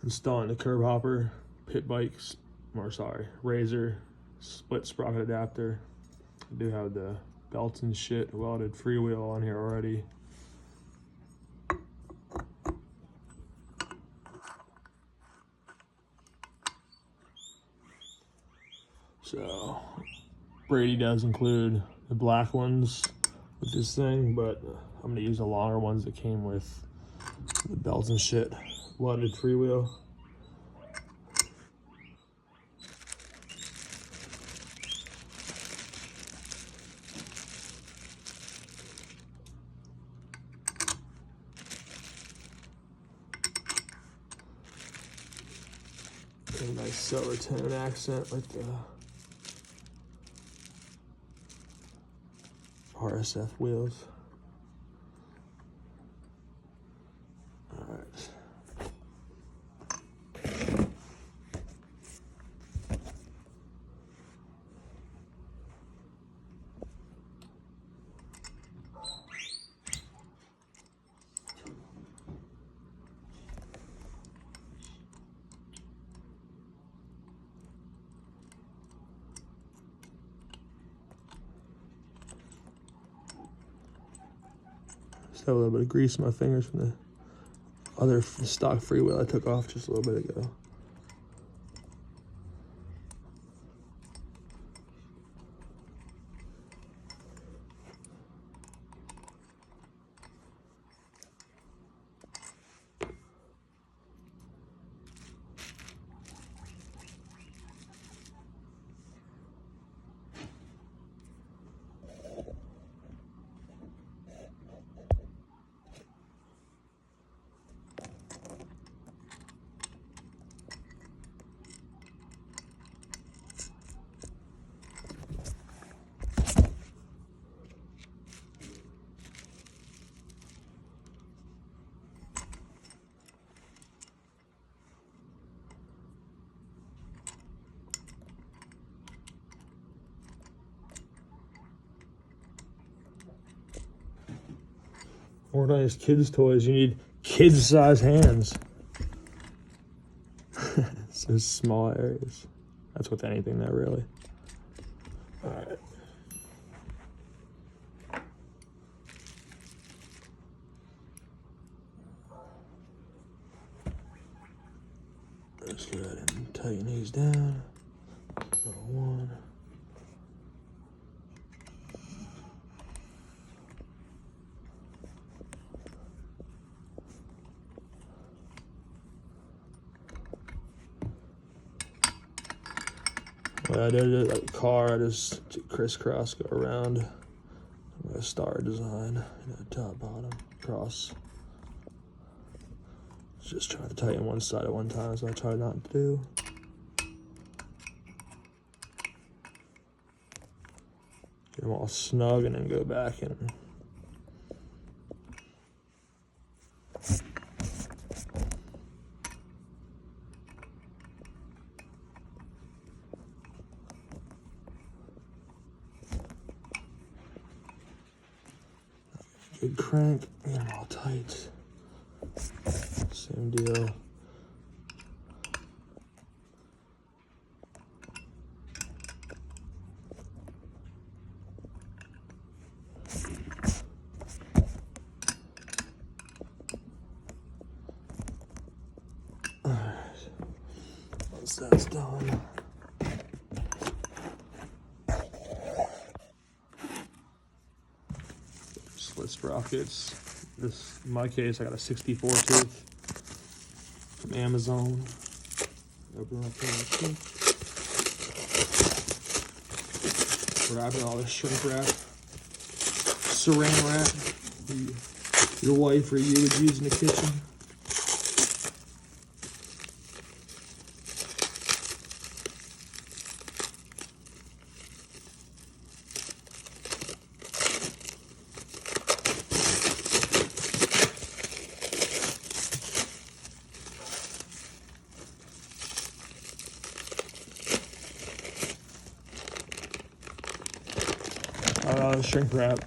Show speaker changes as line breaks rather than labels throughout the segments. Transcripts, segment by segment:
installing the curb hopper, pit bikes, or sorry, Razor split sprocket adapter. I do have the beltsNshit welded freewheel on here already. So Brady does include the black ones with this thing, but I'm gonna use the longer ones that came with the beltsNshit welded freewheel. A nice silver tone accent like the RSF wheels. All right. Just have a little bit of grease on my fingers from the other stock freewheel I took off just a little bit ago. Organize kids' toys. You need kids-size hands. So small areas. That's with anything though, really. All right. Let's go ahead and tighten these down. One. When I did it like a car, I just crisscross, go around. I'm gonna star design, top, bottom, cross. Just try to tighten one side at one time, so I try not to do. Get them all snug and then go back and good crank, get them all tight. Same deal. All right. Once that's done, split sprockets. This, in my case, I got a 64 tooth from Amazon. Open up there. Wrapping all this shrink wrap, saran wrap, your wife or you would use in the kitchen. Shrink wrap.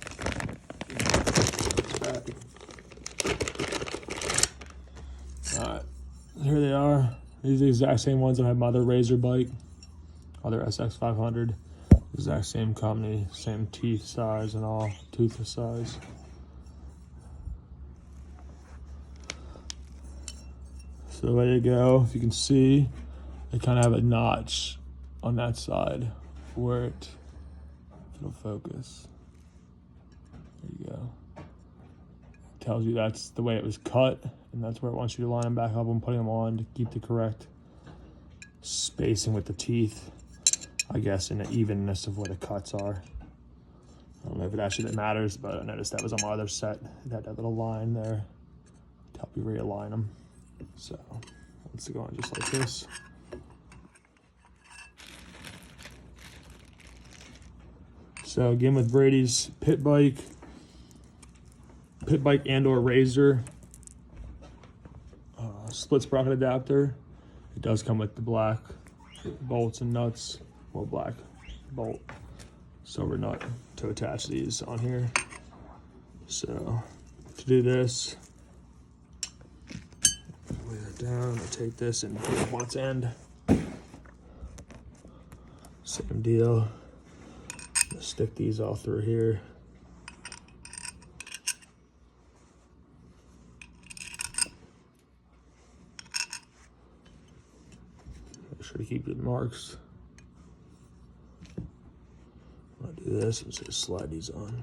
Alright, here they are. These are the exact same ones that I have my other Razor bike, other SX500. Exact same company, same teeth size and all, tooth size. So the way you go, if you can see, they kind of have a notch on that side where it'll focus. There you go. It tells you that's the way it was cut, and that's where it wants you to line them back up when putting them on to keep the correct spacing with the teeth, I guess, and the evenness of where the cuts are. I don't know if it actually matters, but I noticed that was on my other set. It had that little line there to help you realign them. So let's go on just like this. So again, with Brady's pit bike and or Razor split sprocket adapter, it does come with the black bolts and nuts, or black bolt, silver nut to attach these on here. So to do this, lay that down, I'll take this and put it on its end. Same deal. Just stick these all through here. Make sure to keep good marks. I'll do this and just slide these on.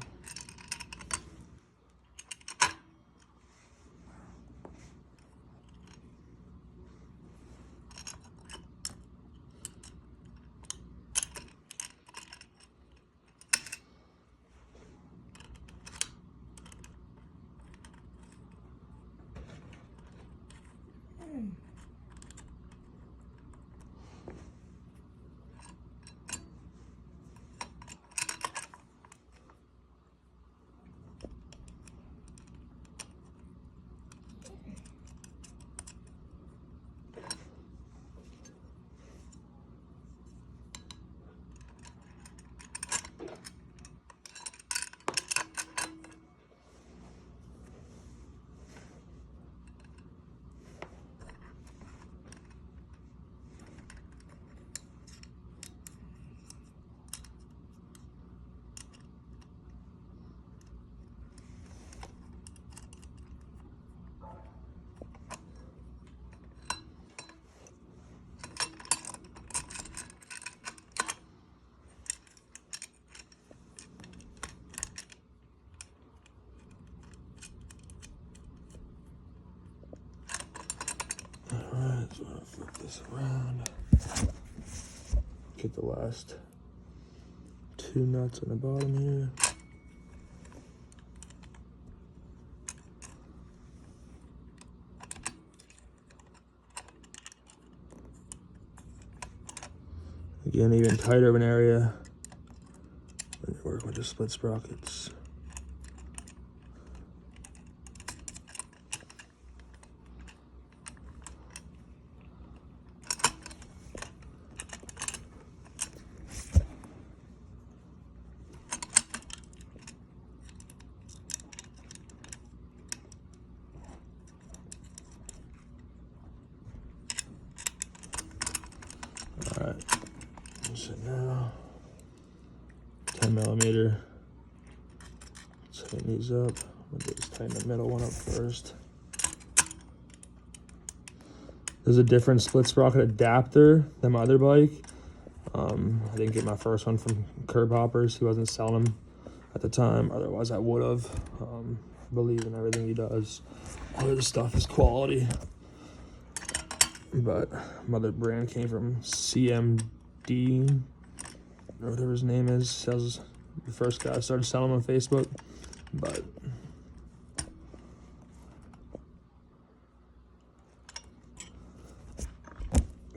Alright, so I'll flip this around. Get the last two nuts on the bottom here. Again, even tighter of an area when you're working with the split sprockets. All right, so now 10mm. Tighten these up. I'll just tighten the middle one up first. There's a different split sprocket adapter than my other bike. I didn't get my first one from Curb Hoppers. He wasn't selling them at the time. Otherwise, I would have. I believe in everything he does. All of the stuff is quality. But my other brand came from CMD, or whatever his name is. Sells the first guy I started selling on Facebook. But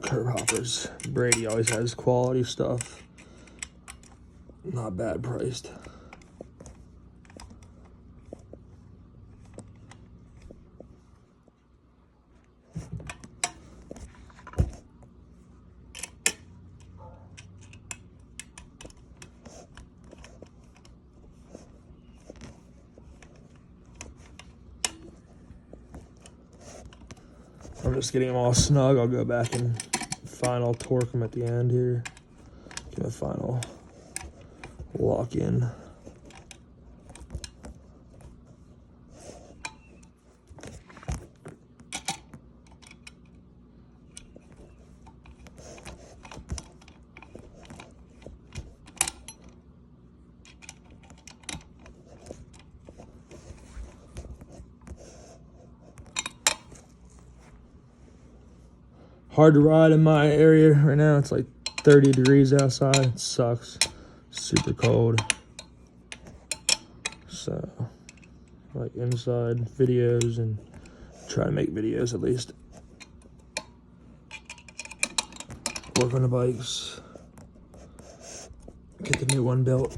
Curb Hoppers, Brady always has quality stuff. Not bad priced. I'm just getting them all snug. I'll go back and final torque them at the end here. Give a final lock in. Hard to ride in my area right now. It's like 30 degrees outside. It sucks. Super cold. So, like inside videos and try to make videos at least. Work on the bikes. Get the new one built.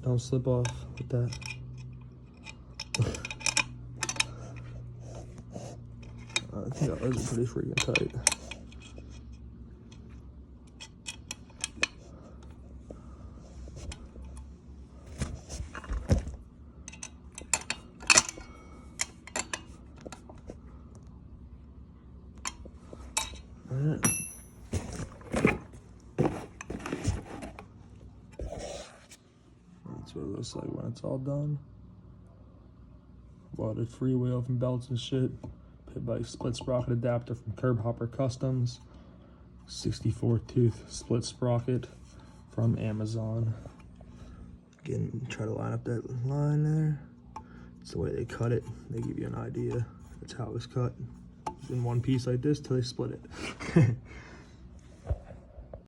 Don't slip off with that. I think that was pretty freaking tight. Alright. That's what it looks like when it's all done. Welded freewheel from beltsNshit. Pit bike split sprocket adapter from Curb Hopper Customs. 64 tooth split sprocket from Amazon. Again, try to line up that line there. It's the way they cut it. They give you an idea. That's how it was cut. In one piece like this till they split it.